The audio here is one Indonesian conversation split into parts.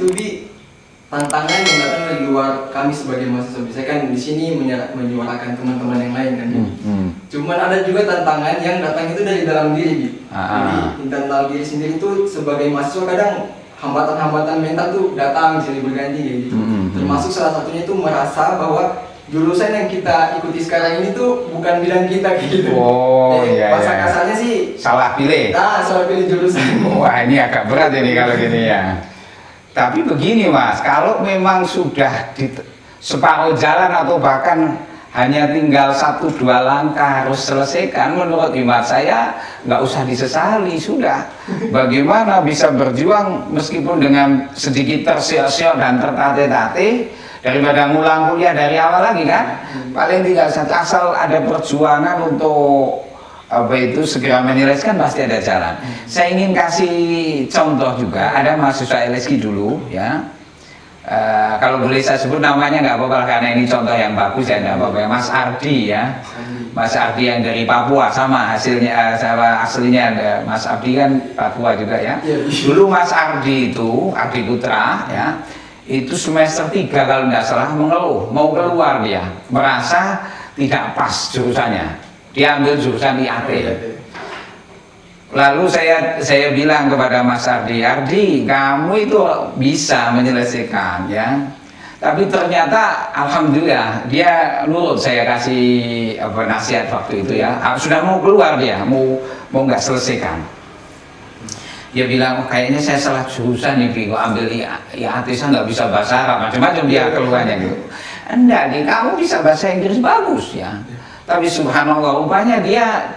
itu tantangan yang datang dari luar kami sebagai mahasiswa. Saya kan di sini menyuarakan teman-teman yang lain kan. Cuman ada juga tantangan yang datang itu dari dalam diri. Jadi internal diri sendiri itu sebagai mahasiswa kadang hambatan-hambatan mental tuh datang silih berganti gitu. Termasuk salah satunya itu merasa bahwa jurusan yang kita ikuti sekarang ini tuh bukan bidang kita gitu. Bahasa kasarnya sih salah pilih. Salah pilih jurusan. Wah, ini agak berat ini kalau gini ya. Tapi begini Mas, kalau memang sudah di separuh jalan atau bahkan hanya tinggal 1-2 langkah harus selesaikan, menurut hemat saya nggak usah disesali, sudah. Bagaimana bisa berjuang meskipun dengan sedikit tersiok-siok dan tertatih-tatih daripada ngulang kuliah dari awal lagi kan? Paling tidak asal ada perjuangan untuk segera menyelesaikan, pasti ada jalan. Saya ingin kasih contoh juga, ada mahasiswa LSG dulu ya. Kalau boleh saya sebut namanya nggak apa-apa karena ini contoh yang bagus ya, nggak apa-apa. Mas Ardi ya, Mas Ardi yang dari Papua, sama hasilnya sama aslinya Mas Ardi kan Papua juga ya. Dulu Mas Ardi itu, Ardi Putra ya, itu semester 3 kalau nggak salah mengeluh, mau keluar dia, merasa tidak pas jurusannya. Dia ambil jurusan IAT. Lalu saya bilang kepada Mas Ardi, kamu itu bisa menyelesaikan ya. Tapi ternyata alhamdulillah dia nurut, saya kasih nasihat waktu itu ya. Sudah mau keluar dia, mau nggak selesaikan. Dia bilang, kayaknya saya salah jurusan nih, kok ambil IAT, saya nggak bisa bahasa Arab, macam-macam dia keluarnya gitu. Enggak nih, kamu bisa bahasa Inggris bagus ya. Tapi subhanallah, rupanya dia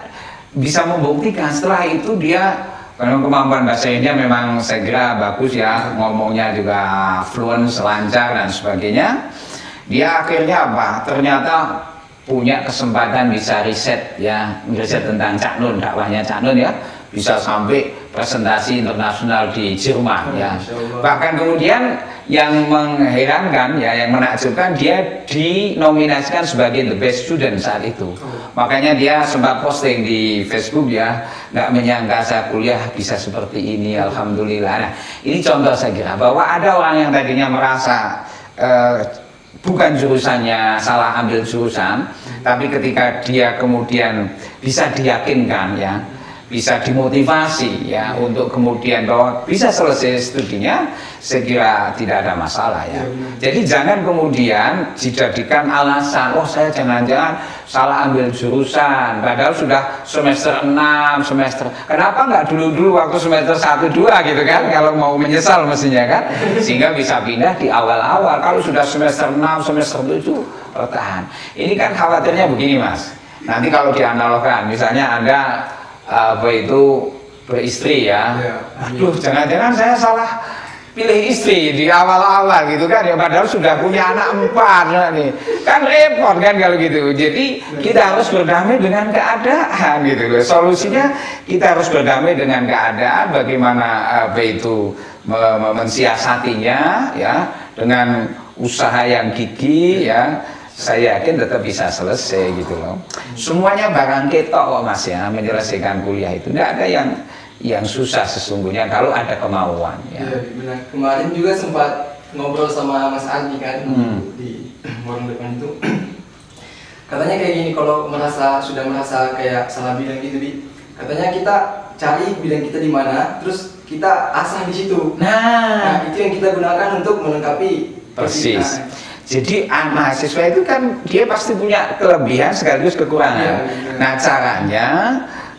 bisa membuktikan setelah itu dia, karena kemampuan bahasanya memang segera bagus ya, ngomongnya juga fluent, selancar dan sebagainya. Dia akhirnya apa? Ternyata punya kesempatan bisa riset ya, riset tentang Cak Nun, dakwahnya Cak Nun ya, bisa sampai presentasi internasional di Jerman ya. Bahkan kemudian yang mengherankan ya, yang menakjubkan, dia dinominasikan sebagai the best student saat itu. Makanya dia sempat posting di Facebook ya, nggak menyangka saya kuliah bisa seperti ini, alhamdulillah. Nah, ini contoh saya kira bahwa ada orang yang tadinya merasa bukan jurusannya, salah ambil jurusan, tapi ketika dia kemudian bisa diyakinkan ya, bisa dimotivasi ya untuk kemudian bahwa bisa selesai studinya, saya kira tidak ada masalah ya. Jadi jangan kemudian dijadikan alasan, oh saya jangan-jangan salah ambil jurusan, padahal sudah semester 6, semester, kenapa nggak dulu-dulu waktu semester 1-2 gitu kan, kalau mau menyesal mestinya kan, sehingga bisa pindah di awal-awal. Kalau sudah semester 6, semester 7 bertahan. Ini kan khawatirnya begini Mas, nanti kalau dianalogkan, misalnya Anda beristri ya, aduh jangan-jangan saya salah pilih istri di awal-awal gitu kan ya, padahal sudah punya anak 4 nih, kan repot kan kalau gitu. Jadi kita harus berdamai dengan keadaan gitu loh. Solusinya kita harus berdamai dengan keadaan, bagaimana mensiasatinya ya, dengan usaha yang gigih ya. Saya yakin tetap bisa selesai gitu loh. Semuanya barang ketok kok Mas ya, menyelesaikan kuliah itu. Tidak ada yang susah sesungguhnya kalau ada kemauan ya. Iya benar. Kemarin juga sempat ngobrol sama Mas Ardi kan di warung depan itu. Katanya kayak gini, kalau sudah merasa kayak salah bidang gitu katanya kita cari bidang kita di mana, terus kita asah di situ. Nah, itu yang kita gunakan untuk melengkapi. Persis. Jadi mahasiswa itu kan dia pasti punya kelebihan sekaligus kekurangan. Nah caranya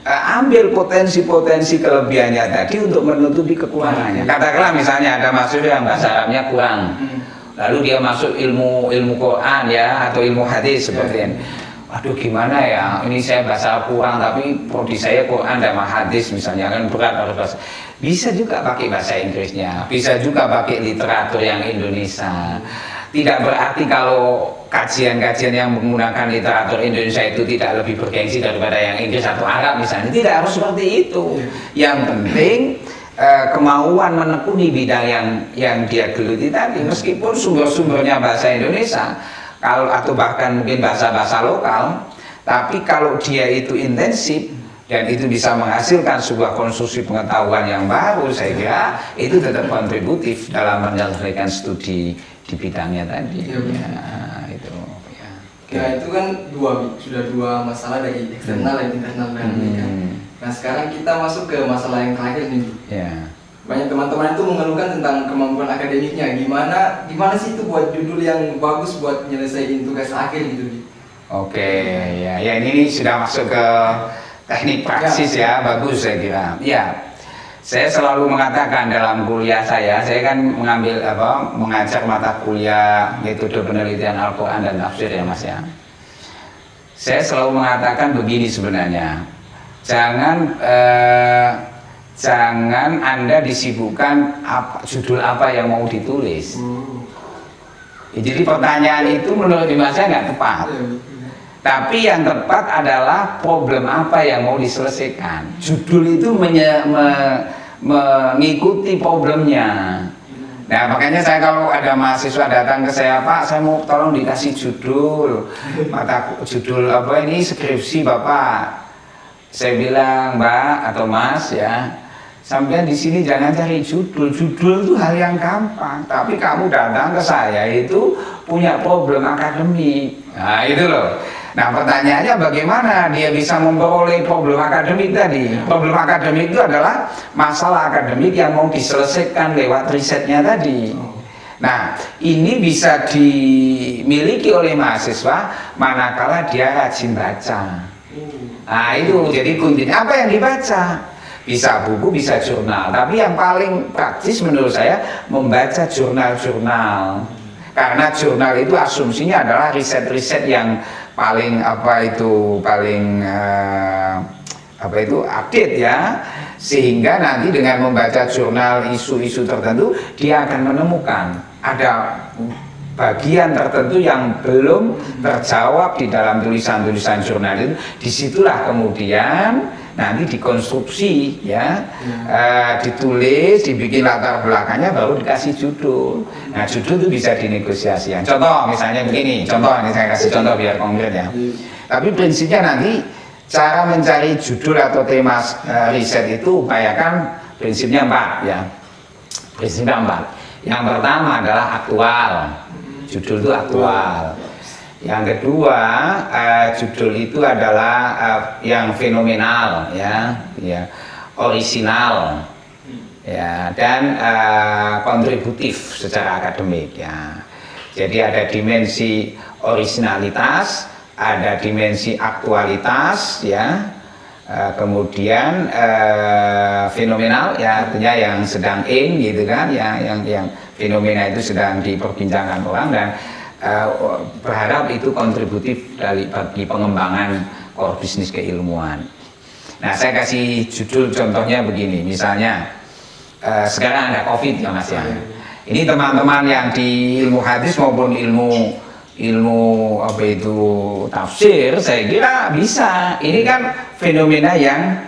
ambil potensi-potensi kelebihannya tadi untuk menutupi kekurangannya. Katakanlah misalnya ada mahasiswa yang bahasa Arabnya kurang, lalu dia masuk ilmu Quran ya, atau ilmu hadis seperti ini. Waduh gimana ya, ini saya bahasa kurang tapi prodi saya Quran dan hadis misalnya, kan berat harus bahasa. Bisa juga pakai bahasa Inggrisnya, bisa juga pakai literatur yang Indonesia. Tidak berarti kalau kajian-kajian yang menggunakan literatur Indonesia itu tidak lebih bergengsi daripada yang Inggris atau Arab misalnya. Tidak harus seperti itu. Yang penting kemauan menekuni bidang yang dia geluti tadi, meskipun sumber-sumbernya bahasa Indonesia atau bahkan mungkin bahasa-bahasa lokal, tapi kalau dia itu intensif, dan itu bisa menghasilkan sebuah konstruksi pengetahuan yang baru, saya kira itu tetap kontributif dalam menyelesaikan studi di bidangnya tadi. Ya, itu. Ya. Nah itu kan sudah dua masalah dari eksternal dan internal branding kan. Nah sekarang kita masuk ke masalah yang terakhir nih. Ya. Banyak teman-teman itu mengeluhkan tentang kemampuan akademiknya. Gimana sih itu buat judul yang bagus buat nyelesain tugas akhir gitu. Oke, ya ini sudah masuk ke teknik praksis ya, bagus saya kira. Ya, saya selalu mengatakan dalam kuliah saya kan mengajar mata kuliah metode penelitian Al-Quran dan tafsir ya Mas ya. Saya selalu mengatakan begini sebenarnya, jangan Anda disibukkan judul apa yang mau ditulis. Jadi pertanyaan itu menurut saya nggak tepat. Tapi yang tepat adalah problem apa yang mau diselesaikan. Judul itu mengikuti problemnya. Nah makanya saya kalau ada mahasiswa datang ke saya, Pak saya mau tolong dikasih judul judul apa ini skripsi Bapak. Saya bilang Mbak atau Mas ya, sampai di sini jangan cari judul itu hal yang gampang. Tapi kamu datang ke saya itu punya problem akademik. Nah itu loh. Nah pertanyaannya bagaimana dia bisa memperoleh problem akademik tadi. Problem akademik itu adalah masalah akademik yang mau diselesaikan lewat risetnya tadi. Nah ini bisa dimiliki oleh mahasiswa manakala dia rajin baca. Nah itu jadi kuncinya apa yang dibaca. Bisa buku, bisa jurnal. Tapi yang paling praktis menurut saya membaca jurnal-jurnal. Karena jurnal itu asumsinya adalah riset-riset yang paling update ya, sehingga nanti dengan membaca jurnal isu-isu tertentu dia akan menemukan ada bagian tertentu yang belum terjawab di dalam tulisan-tulisan jurnal itu. Disitulah kemudian nanti dikonstruksi ya, ditulis, dibikin latar belakangnya, baru dikasih judul. Nah judul itu bisa dinegosiasikan. Contoh misalnya begini, ini saya kasih contoh biar konkret ya. Tapi prinsipnya nanti cara mencari judul atau tema riset itu upayakan prinsipnya 4 ya. Prinsipnya 4. Yang pertama adalah aktual. Judul itu aktual. Yang kedua, judul itu adalah yang fenomenal ya, orisinal ya, dan kontributif secara akademik ya. Jadi ada dimensi orisinalitas, ada dimensi aktualitas ya, kemudian fenomenal ya, artinya yang sedang in gitu kan ya, yang fenomena itu sedang diperbincangkan orang, dan berharap itu kontributif bagi pengembangan core bisnis keilmuan. Nah saya kasih judul contohnya begini, misalnya sekarang ada COVID ya Mas ya. Ini teman-teman yang di ilmu hadis maupun ilmu tafsir, saya kira bisa. Ini kan fenomena yang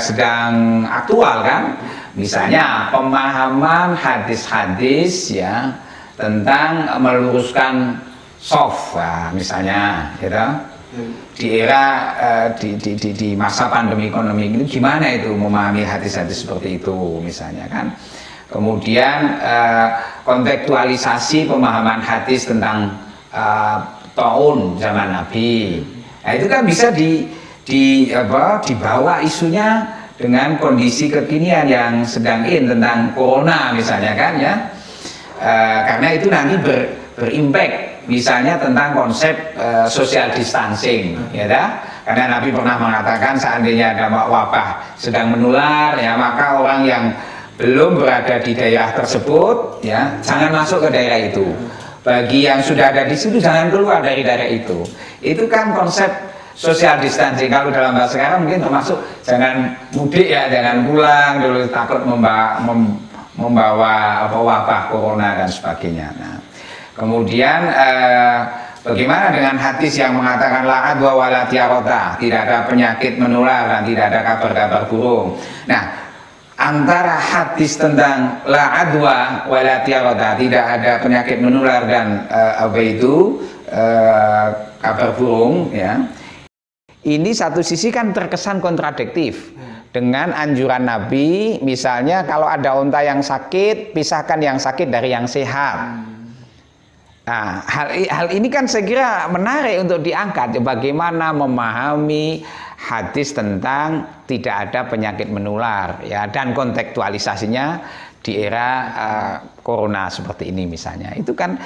sedang aktual kan. Misalnya pemahaman hadis-hadis ya tentang meluruskan soft misalnya gitu. Di era di masa pandemi ekonomi ini gimana itu memahami hadis-hadis seperti itu misalnya kan. Kemudian kontekstualisasi pemahaman hadis tentang taun zaman Nabi. Nah itu kan bisa dibawa isunya dengan kondisi kekinian yang sedang tentang corona misalnya kan ya. Karena itu nanti berimpact misalnya tentang konsep social distancing ya dah? Karena Nabi pernah mengatakan seandainya ada wabah sedang menular ya, maka orang yang belum berada di daerah tersebut ya jangan masuk ke daerah itu. Bagi yang sudah ada di situ jangan keluar dari daerah itu. Itu kan konsep social distancing. Kalau dalam bahasa sekarang mungkin termasuk jangan mudik ya, jangan pulang dulu takut membawa wabah corona dan sebagainya. Nah, kemudian bagaimana dengan hadis yang mengatakan la adwa wala tiarota, tidak ada penyakit menular dan tidak ada kabar-kabar burung. Nah, antara hadis tentang la adwa wala tiarota, tidak ada penyakit menular dan kabar burung ya, ini satu sisi kan terkesan kontradiktif dengan anjuran Nabi, misalnya kalau ada unta yang sakit, pisahkan yang sakit dari yang sehat. Nah, hal ini kan saya kira menarik untuk diangkat, bagaimana memahami hadis tentang tidak ada penyakit menular, ya, dan kontekstualisasinya di era corona seperti ini misalnya. Itu kan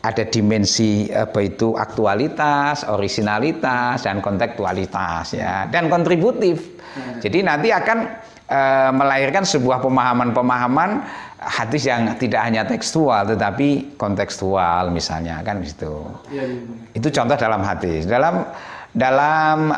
ada dimensi aktualitas, originalitas, dan kontekstualitas, ya, dan kontributif. Jadi nanti akan melahirkan sebuah pemahaman-pemahaman hadis yang tidak hanya tekstual tetapi kontekstual misalnya, kan gitu. Itu contoh dalam hadis. Dalam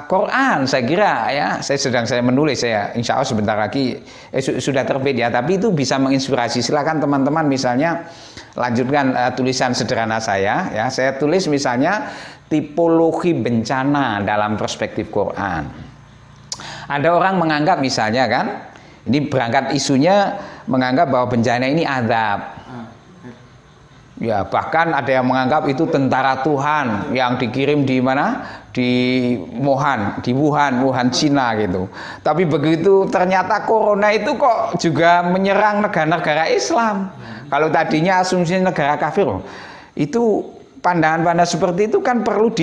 Quran saya kira, ya, saya menulis, saya insya Allah sebentar lagi sudah terbit, ya, tapi itu bisa menginspirasi. Silakan teman-teman misalnya lanjutkan tulisan sederhana saya, ya. Saya tulis misalnya tipologi bencana dalam perspektif Quran. Ada orang menganggap misalnya, kan, ini berangkat isunya menganggap bahwa bencana ini azab. Ya, bahkan ada yang menganggap itu tentara Tuhan yang dikirim di mana? Di Wuhan, Cina gitu. Tapi begitu ternyata corona itu kok juga menyerang negara-negara Islam. Kalau tadinya asumsinya negara kafir, itu pandangan-pandangan seperti itu kan perlu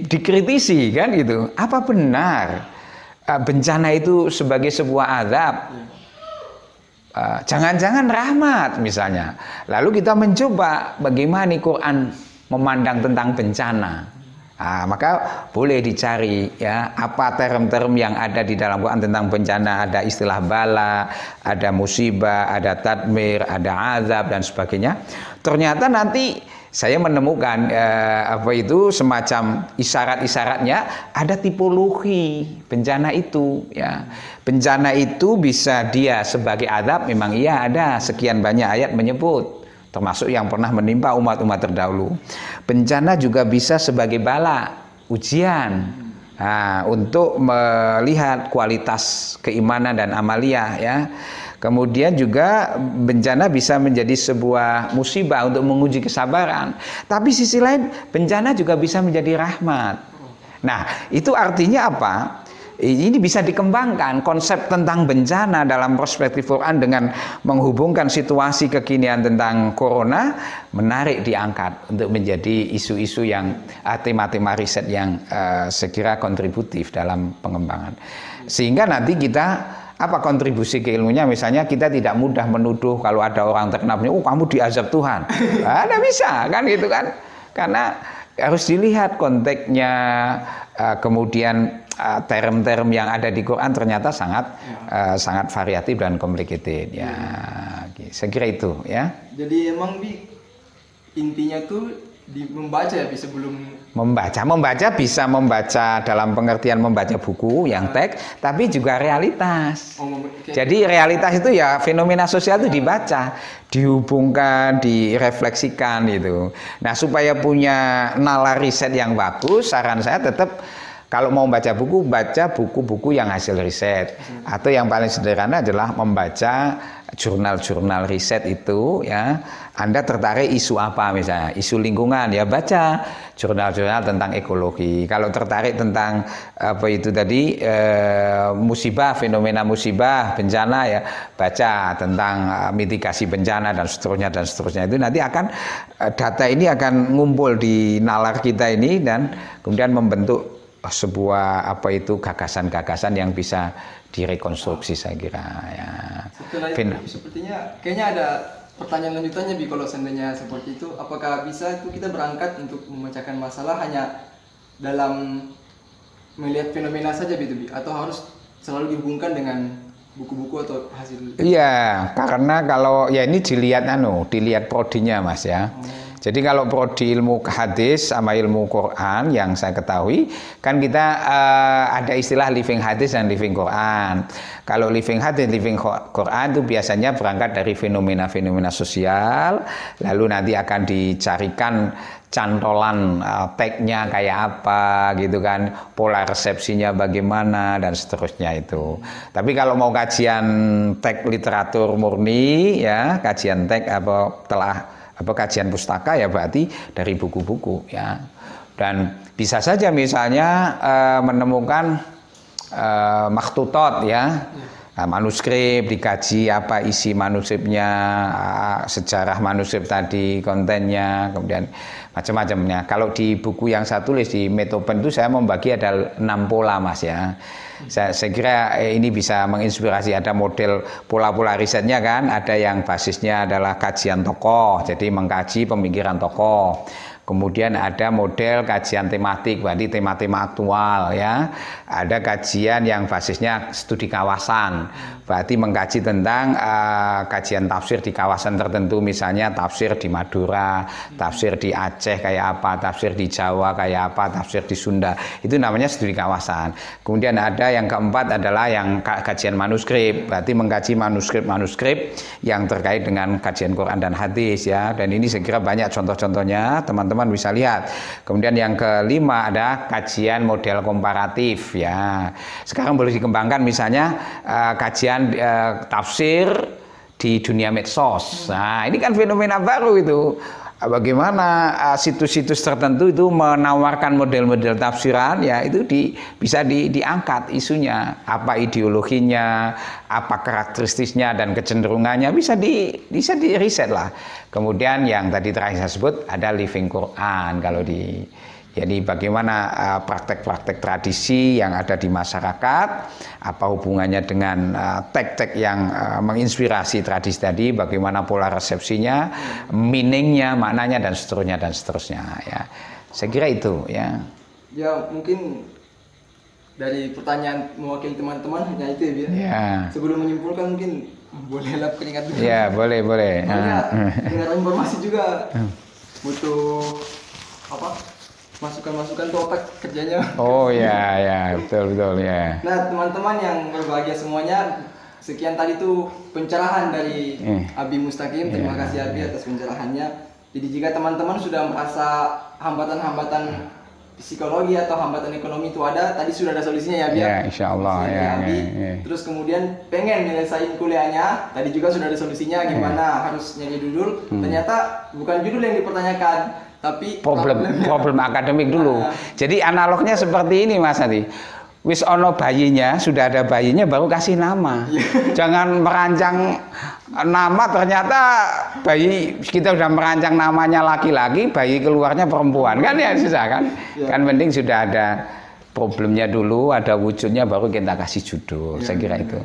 dikritisi, kan gitu. Apa benar bencana itu sebagai sebuah azab? Jangan-jangan rahmat misalnya. Lalu kita mencoba bagaimana Quran memandang tentang bencana. Maka boleh dicari, ya, apa term-term yang ada di dalam Quran tentang bencana. Ada istilah bala, ada musibah, ada tadmir, ada azab, dan sebagainya. Ternyata nanti saya menemukan semacam isyarat-isyaratnya, ada tipologi bencana itu, ya. Bencana itu bisa dia sebagai azab, memang iya ada sekian banyak ayat menyebut, termasuk yang pernah menimpa umat-umat terdahulu. Bencana juga bisa sebagai bala, ujian, untuk melihat kualitas keimanan dan amaliyah, ya. Kemudian juga bencana bisa menjadi sebuah musibah untuk menguji kesabaran. Tapi sisi lain bencana juga bisa menjadi rahmat. Nah, itu artinya apa? Ini bisa dikembangkan konsep tentang bencana dalam perspektif Quran dengan menghubungkan situasi kekinian tentang corona, menarik diangkat untuk menjadi isu-isu yang tema-tema riset yang saya kira kontributif dalam pengembangan. Sehingga nanti kita kontribusi ke ilmunya, misalnya kita tidak mudah menuduh kalau ada orang terkena penyakit, kamu diazab Tuhan. Tidak bisa, kan gitu kan? Karena harus dilihat konteksnya, kemudian term-term yang ada di Quran ternyata sangat variatif dan complicated, ya. Saya kira itu, ya. Jadi emang intinya tuh membaca, ya, sebelum membaca bisa membaca dalam pengertian membaca buku yang teks, tapi juga realitas. Jadi realitas itu ya fenomena sosial itu dibaca, dihubungkan, direfleksikan gitu. Nah, supaya punya nalar riset yang bagus, saran saya tetap kalau mau baca buku-buku yang hasil riset. Atau yang paling sederhana adalah membaca jurnal-jurnal riset itu, ya. Anda tertarik isu apa misalnya, isu lingkungan, ya baca jurnal-jurnal tentang ekologi. Kalau tertarik tentang musibah, fenomena musibah, bencana, ya baca tentang mitigasi bencana dan seterusnya. Itu nanti akan data ini akan ngumpul di nalar kita ini dan kemudian membentuk sebuah gagasan-gagasan yang bisa direkonstruksi, saya kira, ya. Sepertinya kayaknya ada pertanyaan lanjutannya, Bi, kalau seandainya seperti itu, apakah bisa itu kita berangkat untuk memecahkan masalah hanya dalam melihat fenomena saja, Bi, atau harus selalu dihubungkan dengan buku-buku atau hasil? Iya, karena kalau ya ini dilihat prodinya, Mas, ya. Jadi kalau prodi ilmu hadis sama ilmu Quran yang saya ketahui, kan kita ada istilah living hadis dan living Quran. Kalau living hadis, living Quran itu biasanya berangkat dari fenomena-fenomena sosial, lalu nanti akan dicarikan cantolan tagnya kayak apa gitu kan, pola resepsinya bagaimana dan seterusnya itu. Tapi kalau mau kajian tag literatur murni, ya kajian tag kajian pustaka, ya berarti dari buku-buku, ya. Dan bisa saja misalnya menemukan makhtutot ya, manuskrip, dikaji apa isi manuskripnya, sejarah manuskrip tadi, kontennya, kemudian macam-macamnya. Kalau di buku yang saya tulis di Metopen itu saya membagi ada 6 pola Mas ya. Saya kira ini bisa menginspirasi, ada model pola-pola risetnya kan, ada yang basisnya adalah kajian tokoh, jadi mengkaji pemikiran tokoh. Kemudian ada model kajian tematik, berarti tema-tema aktual ya. Ada kajian yang basisnya studi kawasan, berarti mengkaji tentang kajian tafsir di kawasan tertentu, misalnya tafsir di Madura, tafsir di Aceh kayak apa, tafsir di Jawa kayak apa, tafsir di Sunda. Itu namanya studi kawasan. Kemudian ada yang keempat adalah yang kajian manuskrip, berarti mengkaji manuskrip-manuskrip yang terkait dengan kajian Quran dan hadis ya. Dan ini saya kira banyak contoh-contohnya, teman-teman bisa lihat. Kemudian yang kelima ada kajian model komparatif ya. Sekarang boleh dikembangkan misalnya kajian tafsir di dunia medsos. Nah, ini kan fenomena baru itu. Bagaimana situs-situs tertentu itu menawarkan model-model tafsiran ya, itu bisa diangkat isunya, apa ideologinya, apa karakteristiknya dan kecenderungannya, bisa di riset lah. Kemudian yang tadi terakhir saya sebut ada living Quran, kalau jadi bagaimana praktek-praktek tradisi yang ada di masyarakat, apa hubungannya dengan teks-teks yang menginspirasi tradisi tadi, bagaimana pola resepsinya, meaningnya, maknanya dan seterusnya ya. Saya kira itu ya. Ya mungkin dari pertanyaan mewakili teman-teman hanya itu ya. Ya. Sebelum menyimpulkan mungkin boleh lap keringat dulu. Ya boleh. Dengar informasi juga butuh apa? Masukan-masukan tuh otak kerjanya. Oh ya betul ya. Nah teman-teman yang berbahagia semuanya, sekian tadi tuh pencerahan dari Abi Mustaqim. Terima kasih Abi atas pencerahannya. Jadi jika teman-teman sudah merasa hambatan-hambatan psikologi atau hambatan ekonomi itu ada, tadi sudah ada solusinya ya Abi. Ya insya Allah ya. Terus kemudian pengen nyelesain kuliahnya, tadi juga sudah ada solusinya gimana harus nyari judul. Ternyata bukan judul yang dipertanyakan, tapi problem akademik dulu. Jadi analognya seperti ini Mas Adi. Wis ono bayinya, sudah ada bayinya baru kasih nama. Jangan merancang nama ternyata bayi kita sudah merancang namanya laki-laki, bayi keluarnya perempuan. Kan ya susah kan? Kan penting sudah ada problemnya dulu, ada wujudnya baru kita kasih judul. Saya kira itu.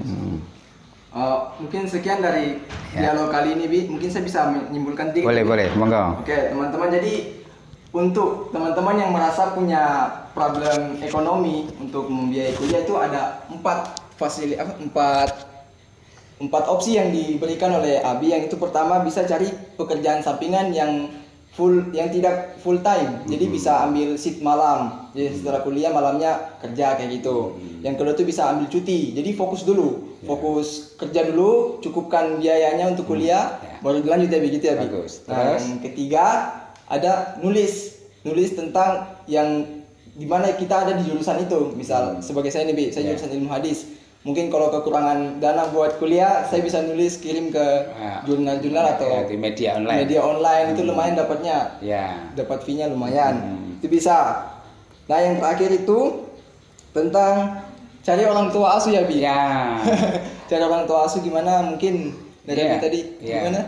Mungkin sekian dari dialog kali ini Bi. Mungkin saya bisa menyimpulkan tiga. Boleh, monggo. Oke, teman-teman, jadi untuk teman-teman yang merasa punya problem ekonomi untuk membiayai kuliah itu ada empat opsi yang diberikan oleh Abi. Yang itu pertama bisa cari pekerjaan sampingan yang tidak full time. Jadi bisa ambil shift malam. Jadi setelah kuliah malamnya kerja kayak gitu. Yang kedua itu bisa ambil cuti. Jadi fokus dulu. Fokus kerja dulu, cukupkan biayanya untuk kuliah, baru lanjut ya begitu ya Bi. Bagus. Nah, yang ketiga ada nulis tentang yang dimana kita ada di jurusan itu. Misal sebagai saya nih Bi, saya jurusan ilmu hadis. Mungkin kalau kekurangan dana buat kuliah, saya bisa nulis kirim ke jurnal-jurnal atau di media online. Media online itu lumayan dapatnya. Dapat fee-nya lumayan. Itu bisa. Nah, yang terakhir itu tentang cari orang tua asuh ya Bi. Cari orang tua asuh gimana? Mungkin dari Bi tadi gimana?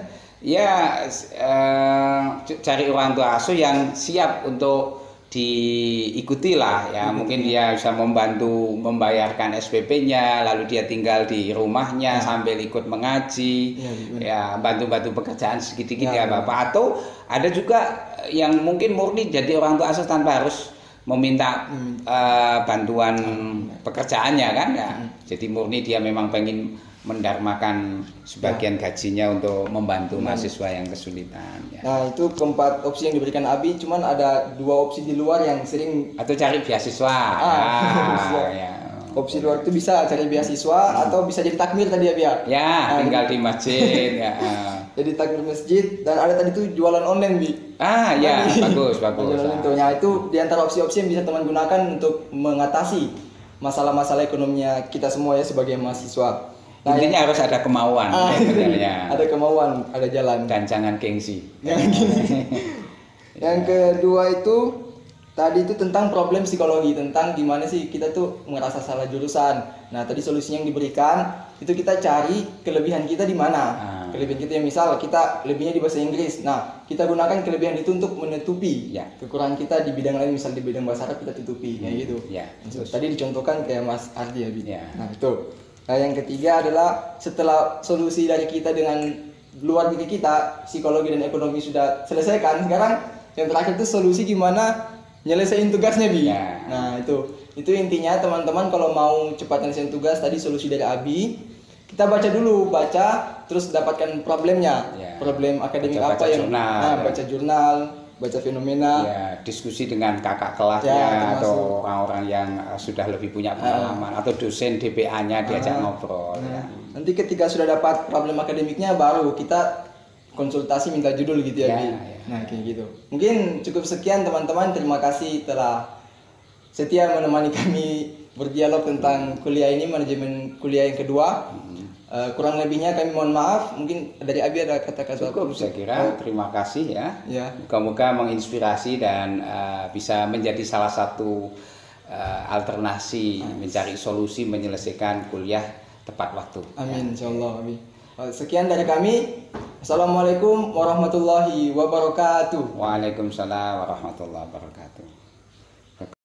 Cari orang tua asuh yang siap untuk diikuti lah ya. Mungkin dia bisa membantu membayarkan SPP-nya, lalu dia tinggal di rumahnya sambil ikut mengaji, bantu-bantu pekerjaan sedikit-sedikit ya Bapak. Atau ada juga yang mungkin murni jadi orang tua asuh tanpa harus meminta bantuan pekerjaannya kan ya. Jadi murni dia memang pengen mendarmakan sebagian gajinya untuk membantu mahasiswa yang kesulitan ya. Nah, itu keempat opsi yang diberikan Abi. Cuman ada dua opsi di luar yang sering, atau cari beasiswa. Opsi luar itu bisa cari beasiswa atau bisa jadi takmir tadi ya Abi. Tinggal di masjid ya. Jadi takmir masjid, dan ada tadi itu jualan online Bi. Bagus. Nah, itu di antara opsi-opsi yang bisa teman gunakan untuk mengatasi masalah-masalah ekonominya kita semua ya sebagai mahasiswa. Nah, intinya harus ada kemauan. Ada kemauan, ada jalan. Dan jangan gengsi. Yang kedua itu Tadi itu tentang problem psikologi, tentang gimana sih kita tuh merasa salah jurusan. Nah, tadi solusinya yang diberikan itu kita cari kelebihan kita di mana. Kelebihan kita yang misal kita lebihnya di bahasa Inggris. Nah, kita gunakan kelebihan itu untuk menutupi kekurangan kita di bidang lain, misal di bidang bahasa Arab kita tutupi, kayak gitu. Tadi dicontohkan kayak Mas Ardi ya, Bi. Nah, itu. Nah, yang ketiga adalah setelah solusi dari kita dengan luar diri kita, psikologi dan ekonomi sudah selesaikan, sekarang yang terakhir itu solusi gimana nyelesain tugasnya, Bi. Nah, itu intinya teman-teman kalau mau cepat nyelesain tugas, tadi solusi dari Abi, kita baca dulu, terus dapatkan problemnya. Problem akademik baca apa yang jurnal, baca jurnal, baca fenomena. Diskusi dengan kakak kelasnya atau orang-orang yang sudah lebih punya pengalaman atau dosen DPA-nya diajak ngobrol. Nanti ketika sudah dapat problem akademiknya baru kita konsultasi minta judul gitu ya, Bi. Nah, kayak gitu. Mungkin cukup sekian teman-teman. Terima kasih telah setia menemani kami berdialog tentang kuliah ini, manajemen kuliah yang kedua. Kurang lebihnya kami mohon maaf. Mungkin dari Abi ada kata-kata cukup, saya kira. Terima kasih ya. Moga-moga menginspirasi dan bisa menjadi salah satu alternasi mencari solusi menyelesaikan kuliah tepat waktu. Amin, insyaallah, Abi. Sekian dari kami. Assalamualaikum warahmatullahi wabarakatuh. Waalaikumsalam warahmatullahi wabarakatuh.